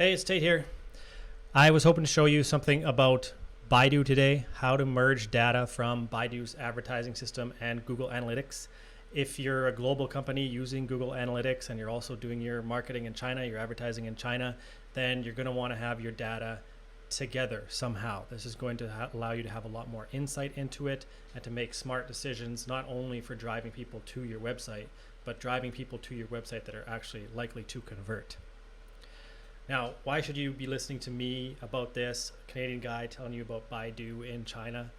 Hey, it's Tate here. I was hoping to show you something about Baidu today, how to merge data from Baidu's advertising system and Google Analytics. If you're a global company using Google Analytics and you're also doing your marketing in China, your advertising in China, then you're going to want to have your data together somehow. This is going to allow you to have a lot more insight into it and to make smart decisions, not only for driving people to your website, but driving people to your website that are actually likely to convert. Now, why should you be listening to me about this? A Canadian guy telling you about Baidu in China.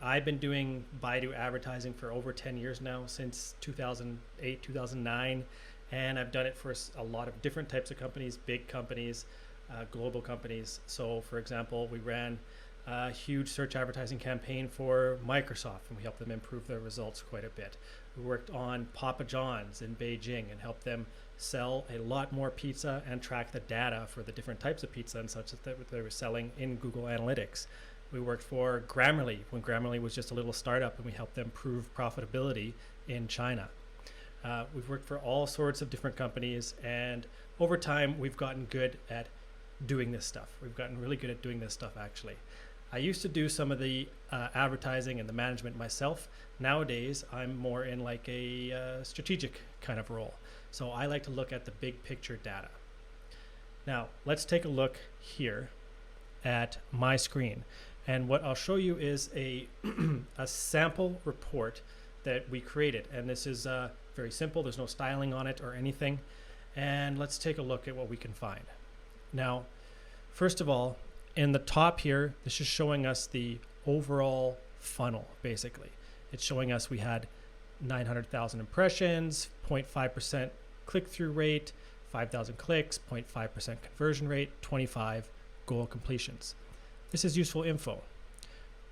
I've been doing Baidu advertising for over 10 years now, since 2008, 2009, and I've done it for a lot of different types of companies, big companies, global companies. So, for example, we ran a huge search advertising campaign for Microsoft, and we helped them improve their results quite a bit. We worked on Papa John's in Beijing and helped them sell a lot more pizza and track the data for the different types of pizza and such that they were selling in Google Analytics. We worked for Grammarly when Grammarly was just a little startup, and we helped them prove profitability in China. We've worked for all sorts of different companies, and over time we've gotten good at doing this stuff. We've gotten really good at doing this stuff, actually. I used to do some of the advertising and the management myself. Nowadays, I'm more in like a strategic kind of role. So I like to look at the big picture data. Now, let's take a look here at my screen. And what I'll show you is a sample report that we created. And this is very simple. There's no styling on it or anything. And let's take a look at what we can find. Now, first of all, in the top here, this is showing us the overall funnel, basically. It's showing us we had 900,000 impressions, 0.5% click-through rate, 5,000 clicks, 0.5% conversion rate, 25 goal completions. This is useful info.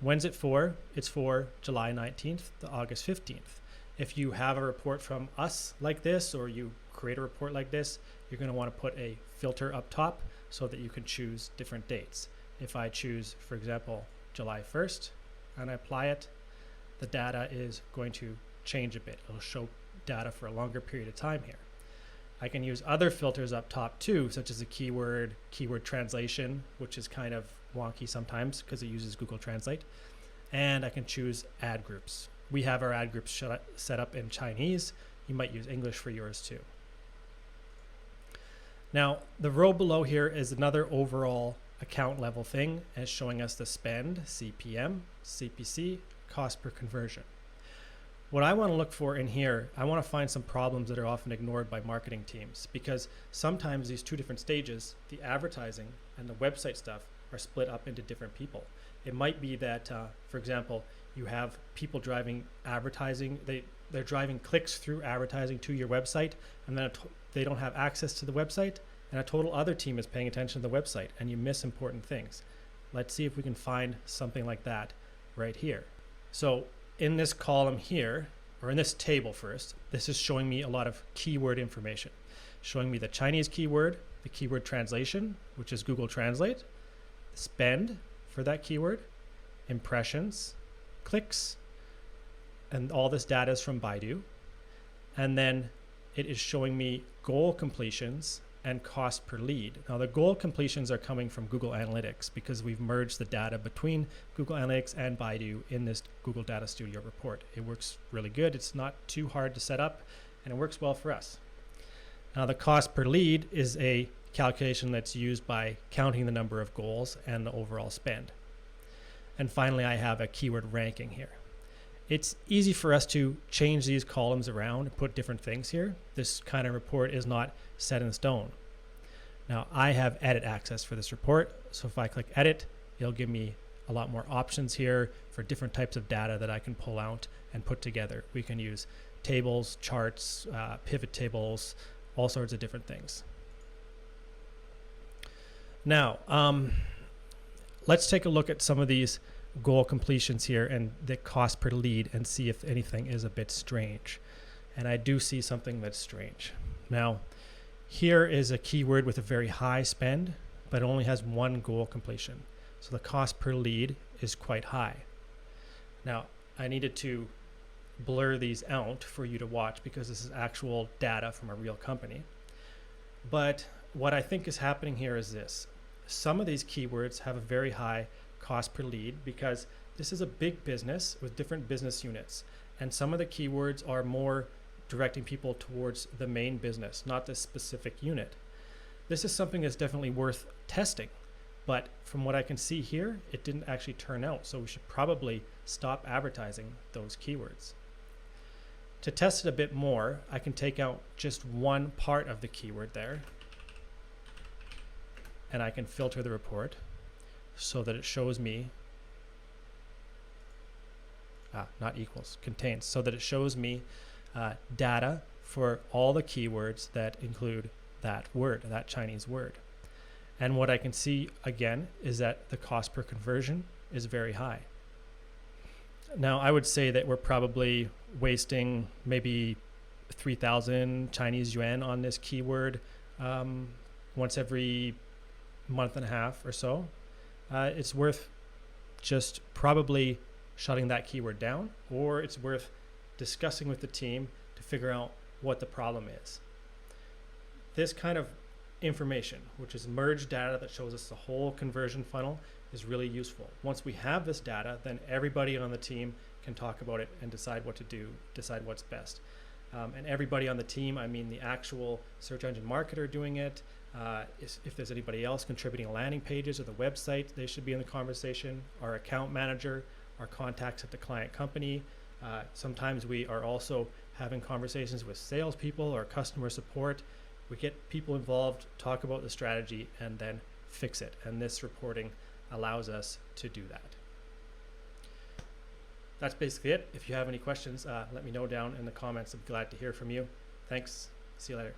When's it for? It's for July 19th to August 15th. If you have a report from us like this, or you create a report like this, you're going to want to put a filter up top so that you can choose different dates. If I choose, for example, July 1st, and I apply it, the data is going to change a bit. It'll show data for a longer period of time here. I can use other filters up top too, such as a keyword translation, which is kind of wonky sometimes because it uses Google Translate. And I can choose ad groups. We have our ad groups set up in Chinese. You might use English for yours too. Now, the row below here is another overall account level thing, and it's showing us the spend, CPM, CPC, cost per conversion. What I want to look for in here, I want to find some problems that are often ignored by marketing teams, because sometimes these two different stages, the advertising and the website stuff, are split up into different people. It might be that, for example, you have people driving advertising, they're driving clicks through advertising to your website, and then they don't have access to the website, and a total other team is paying attention to the website, and you miss important things. Let's see if we can find something like that right here. So in this column here, or in this table first, this is showing me a lot of keyword information, showing me the Chinese keyword, the keyword translation, which is Google Translate, spend for that keyword, impressions, clicks, and all this data is from Baidu. And then it is showing me goal completions and cost per lead. Now, the goal completions are coming from Google Analytics because we've merged the data between Google Analytics and Baidu in this Google Data Studio report. It works really good. It's not too hard to set up, and it works well for us. Now, the cost per lead is a calculation that's used by counting the number of goals and the overall spend. And finally, I have a keyword ranking here. It's easy for us to change these columns around and put different things here. This kind of report is not set in stone. Now, I have edit access for this report, so if I click edit, it'll give me a lot more options here for different types of data that I can pull out and put together. We can use tables, charts, pivot tables, all sorts of different things. Now, let's take a look at some of these goal completions here and the cost per lead and see if anything is a bit strange. And I do see something that's strange. Now, here is a keyword with a very high spend, but it only has one goal completion. So the cost per lead is quite high. Now, I needed to blur these out for you to watch because this is actual data from a real company. But what I think is happening here is this. Some of these keywords have a very high cost per lead because this is a big business with different business units. And some of the keywords are more directing people towards the main business, not this specific unit. This is something that's definitely worth testing. But from what I can see here, it didn't actually turn out. So we should probably stop advertising those keywords. To test it a bit more, I can take out just one part of the keyword there. And I can filter the report so that it shows me, not equals, contains, so that it shows me data for all the keywords that include that word, that Chinese word. And what I can see again is that the cost per conversion is very high. Now I would say that we're probably wasting maybe 3,000 Chinese yuan on this keyword once every month and a half or so. It's worth just probably shutting that keyword down, or it's worth discussing with the team to figure out what the problem is. This kind of information, which is merged data that shows us the whole conversion funnel, is really useful. Once we have this data, then everybody on the team can talk about it and decide what to do, decide what's best. And everybody on the team, I mean the actual search engine marketer doing it, if there's anybody else contributing landing pages or the website, they should be in the conversation. Our account manager, our contacts at the client company. Sometimes we are also having conversations with salespeople or customer support. We get people involved, talk about the strategy, and then fix it. And this reporting allows us to do that. That's basically it. If you have any questions, let me know down in the comments. I'm glad to hear from you. Thanks. See you later.